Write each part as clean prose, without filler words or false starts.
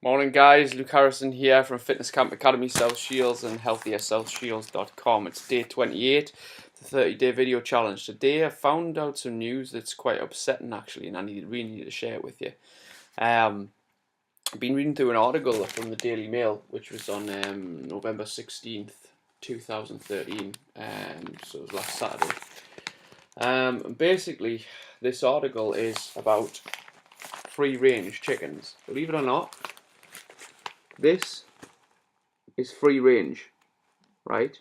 Morning guys, Luke Harrison here from Fitness Camp Academy, South Shields and healthiersouthshields.com. It's day 28, the 30-day video challenge. Today I found out some news that's quite upsetting actually, and I really need to share it with you. I've been reading through an article from the Daily Mail, which was on November 16th, 2013, so it was last Saturday. Basically, this article is about free-range chickens. Believe it or not, this is free range, right?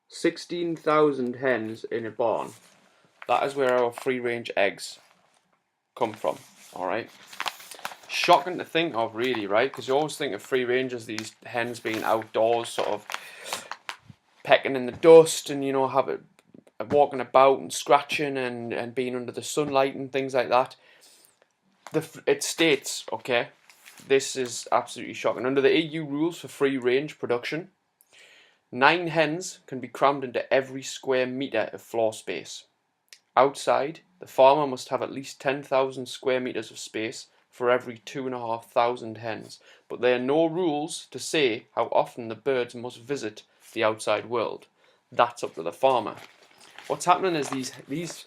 16,000 hens in a barn. That is where our free range eggs come from, alright? Shocking to think of, really, right? Because you always think of free range as these hens being outdoors, sort of pecking in the dust and, walking about and scratching and being under the sunlight and things like that. It states, okay, this is absolutely shocking. Under the EU rules for free range production, 9 hens can be crammed into every square metre of floor space. Outside, the farmer must have at least 10,000 square metres of space for every 2,500 hens. But there are no rules to say how often the birds must visit the outside world. That's up to the farmer. What's happening is these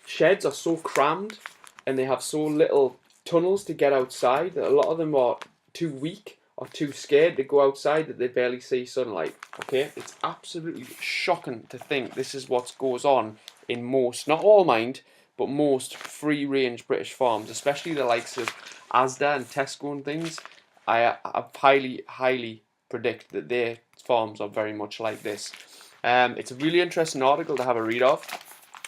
sheds are so crammed and they have so little tunnels to get outside that a lot of them are too weak or too scared to go outside that they barely see sunlight. Okay, it's absolutely shocking to think this is what goes on in most, not all mind, but most free-range British farms, especially the likes of Asda and Tesco and things. I highly predict that their farms are very much like this. It's a really interesting article to have a read of.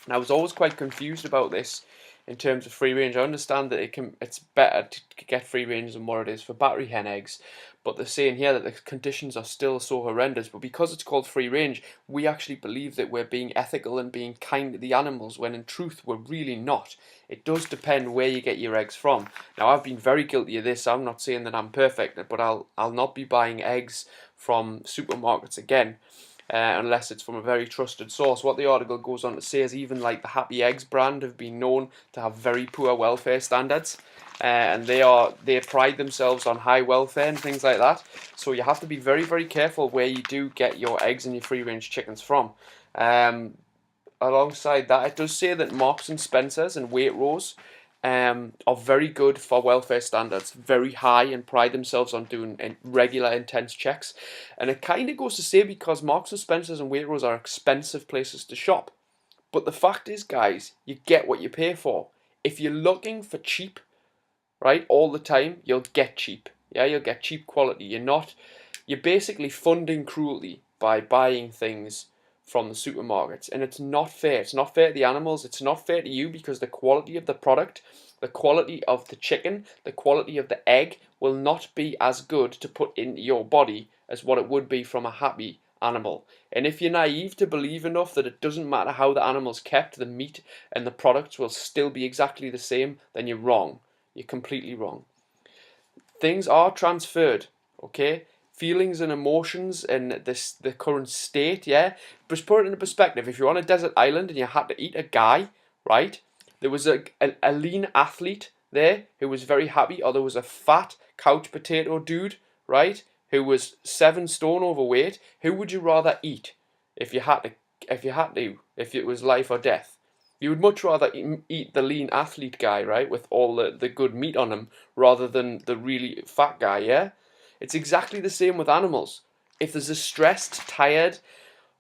And I was always quite confused about this in terms of free range. I understand that it's better to get free range than what it is for battery hen eggs, but they're saying here that the conditions are still so horrendous. But because it's called free range, we actually believe that we're being ethical and being kind to the animals, when in truth we're really not. It does depend where you get your eggs from. Now, I've been very guilty of this. I'm not saying that I'm perfect, but I'll not be buying eggs from supermarkets again. Unless it's from a very trusted source. What the article goes on to say is even like the Happy Eggs brand have been known to have very poor welfare standards, and they pride themselves on high welfare and things like that. So you have to be very careful where you do get your eggs and your free range chickens from. Alongside that, it does say that Marks and Spencers and Waitrose are very good for welfare standards, very high, and pride themselves on doing regular intense checks. And it kind of goes to say, because Marks and Spencers and Waitrose are expensive places to shop, but the fact is, guys, you get what you pay for. If you're looking for cheap, right, all the time, you'll get cheap. Yeah, you'll get cheap quality. You're basically funding cruelty by buying things from the supermarkets, and it's not fair. It's not fair to the animals, it's not fair to you, because the quality of the product, the quality of the chicken, the quality of the egg will not be as good to put into your body as what it would be from a happy animal. And if you're naive to believe enough that it doesn't matter how the animal's kept, the meat and the products will still be exactly the same, then you're wrong. You're completely wrong. Things are transferred, okay? Feelings and emotions and the current state, yeah? Just put it into perspective. If you're on a desert island and you had to eat a guy, right? There was a lean athlete there who was very happy, or there was a fat couch potato dude, right? Who was 7 stone overweight. Who would you rather eat if it was life or death? You would much rather eat the lean athlete guy, right, with all the good meat on him, rather than the really fat guy, yeah? It's exactly the same with animals. If there's a stressed, tired,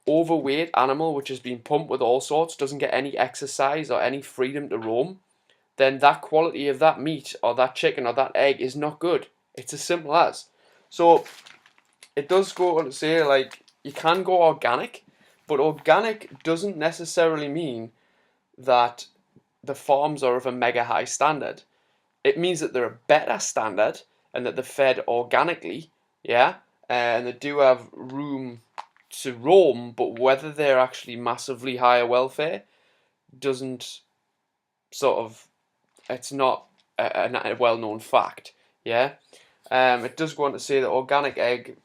overweight animal which has been pumped with all sorts, doesn't get any exercise or any freedom to roam, then that quality of that meat or that chicken or that egg is not good. It's as simple as. So it does go on to say, like, you can go organic, but organic doesn't necessarily mean that the farms are of a mega high standard. It means that they're a better standard and that they're fed organically, yeah, and they do have room to roam, but whether they're actually massively higher welfare doesn't it's not a well-known fact, yeah. It does go on to say that organic egg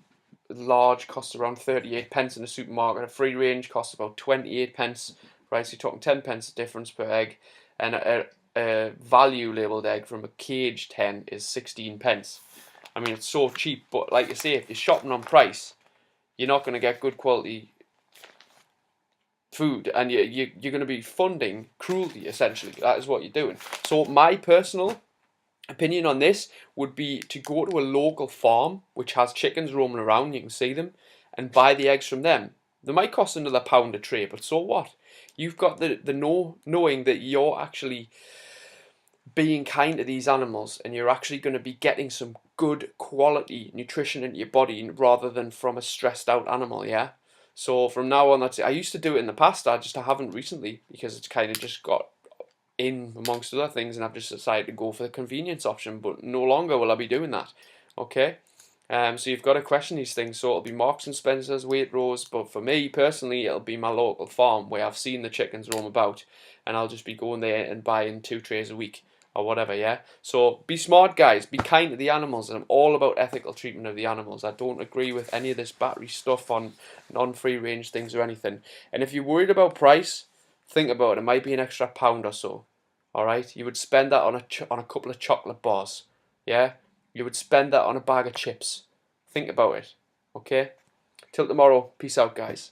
large costs around 38 pence in a supermarket. A free range costs about 28 pence, right? So you're talking 10 pence difference per egg, and a value labelled egg from a caged hen is 16 pence. I mean, it's so cheap, but like I say, if you're shopping on price, you're not going to get good quality food, and you're going to be funding cruelty, essentially. That is what you're doing. So my personal opinion on this would be to go to a local farm which has chickens roaming around, you can see them, and buy the eggs from them. They might cost another £1 a tray, but so what? You've got the knowing that you're actually being kind to these animals, and you're actually going to be getting some good quality nutrition into your body rather than from a stressed out animal, yeah? So from now on, that's it. I used to do it in the past, I haven't recently, because it's kind of just got in amongst other things, and I've just decided to go for the convenience option, but no longer will I be doing that. Okay? So you've got to question these things. So it'll be Marks and Spencer's, Waitrose, but for me personally, it'll be my local farm where I've seen the chickens roam about, and I'll just be going there and buying 2 trays a week or whatever, yeah? So be smart, guys. Be kind to the animals, and I'm all about ethical treatment of the animals. I don't agree with any of this battery stuff on non-free range things or anything. And if you're worried about price, think about it. It might be an extra £1 or so. All right, you would spend that on a couple of chocolate bars. Yeah, you would spend that on a bag of chips. Think about it. Okay. Till tomorrow. Peace out, guys.